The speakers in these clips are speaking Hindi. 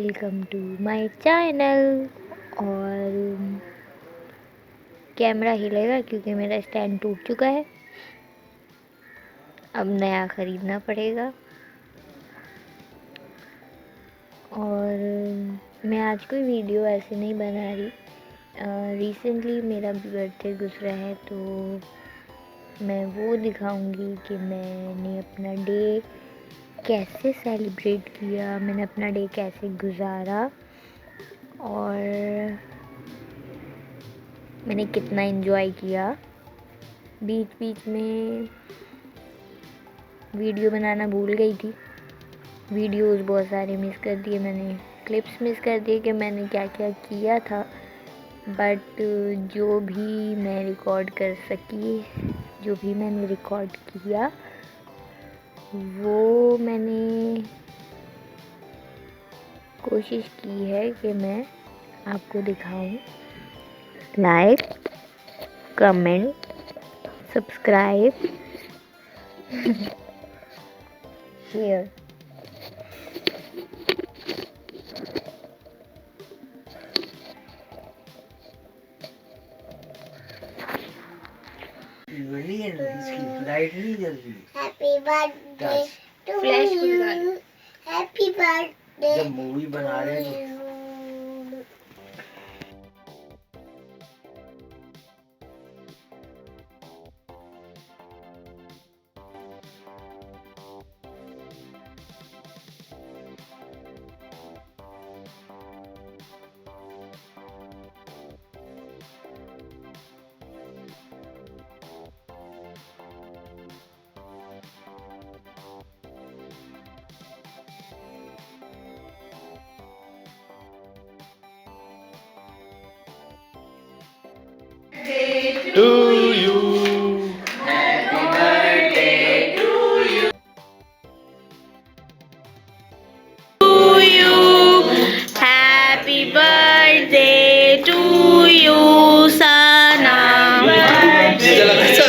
Welcome to my channel. और कैमरा हिलेगा क्योंकि मेरा स्टैंड टूट चुका है, अब नया ख़रीदना पड़ेगा। और मैं आज कोई वीडियो ऐसे नहीं बना रही। रिसेंटली मेरा बर्थडे गुजरा है तो मैं वो दिखाऊंगी कि मैंने अपना डे कैसे सेलिब्रेट किया, मैंने अपना डे कैसे गुजारा और मैंने कितना एंजॉय किया। बीच बीच में वीडियो बनाना भूल गई थी, वीडियोस बहुत सारे मिस कर दिए मैंने, क्लिप्स मिस कर दिए कि मैंने क्या क्या किया था। बट जो भी मैं रिकॉर्ड कर सकी, जो भी मैंने रिकॉर्ड किया वो मैंने कोशिश की है कि मैं आपको दिखाऊं। Like, comment, subscribe, share. Light नहीं जल रही। Happy birthday to flash you, happy birthday. जब मूवी बना रहे हैं तो to you. Happy birthday to you. To you. Happy birthday to you, Sana. Happy birthday to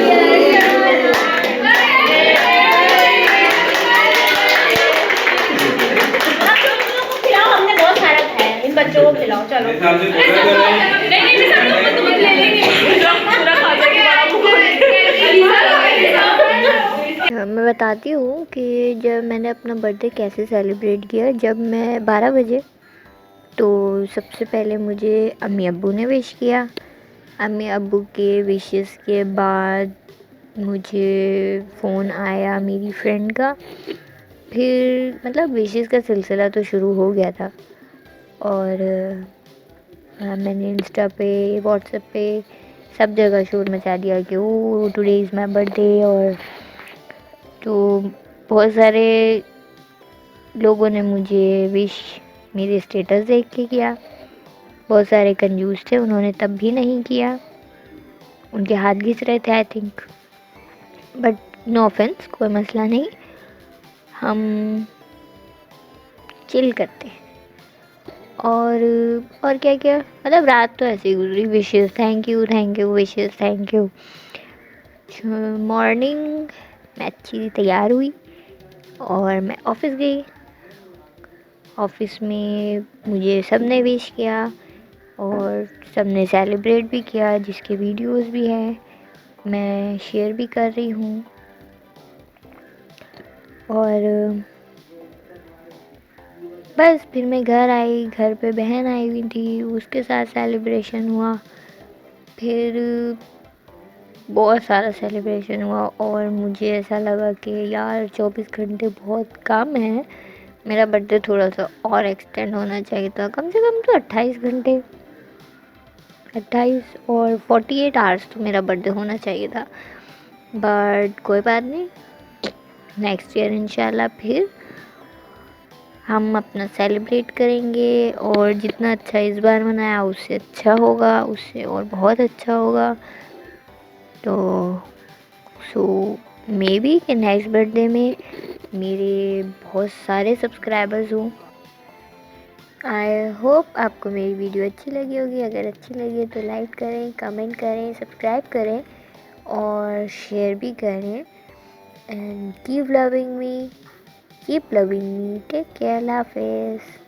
you. हमने बहुत सारा खाया है, इन बच्चों को खिलाओ। चलो नहीं सब लोग तो ले लेंगे, पूरा खा जाएंगे। मैं बताती हूँ कि जब मैंने अपना बर्थडे कैसे सेलिब्रेट किया। जब मैं 12 बजे तो सबसे पहले मुझे अम्मी अब्बू ने विश किया। अम्मी अब्बू के विशेस के बाद मुझे फ़ोन आया मेरी फ्रेंड का। फिर मतलब विशेस का सिलसिला तो शुरू हो गया था और मैंने इंस्टा पे, व्हाट्सएप पे सब जगह शोर मचा दिया कि ओ टुडे इज़ माय बर्थडे। और तो बहुत सारे लोगों ने मुझे विश मेरे स्टेटस देख के किया। बहुत सारे कंजूस थे, उन्होंने तब भी नहीं किया, उनके हाथ घिस रहे थे I think. But no offence, कोई मसला नहीं, हम चिल करते हैं। और क्या क्या मतलब रात तो ऐसे ही गुजरी। Wishes thank you, wishes thank you. Morning मैं अच्छी तैयार हुई और मैं ऑफ़िस गई। ऑफ़िस में मुझे सब ने विश किया और सब ने सेलिब्रेट भी किया, जिसके वीडियोस भी हैं, मैं शेयर भी कर रही हूँ। और बस फिर मैं घर आई, घर पे बहन आई हुई थी, उसके साथ सेलिब्रेशन हुआ। फिर बहुत सारा सेलिब्रेशन हुआ और मुझे ऐसा लगा कि यार 24 घंटे बहुत कम है, मेरा बर्थडे थोड़ा सा और एक्सटेंड होना चाहिए था, कम से कम तो 28 घंटे, 28 और 48 आवर्स तो मेरा बर्थडे होना चाहिए था। बट कोई बात नहीं, नेक्स्ट ईयर इंशाल्लाह फिर हम अपना सेलिब्रेट करेंगे और जितना अच्छा इस बार मनाया उससे अच्छा होगा, उससे और बहुत अच्छा होगा। तो सो मे बी कि नेक्स्ट बर्थडे में मेरे बहुत सारे सब्सक्राइबर्स हों। आई होप आपको मेरी वीडियो अच्छी लगी होगी। अगर अच्छी लगी है तो लाइक करें, कमेंट करें, सब्सक्राइब करें और शेयर भी करें। And keep loving me, take care, अल्लाह हाफिज़।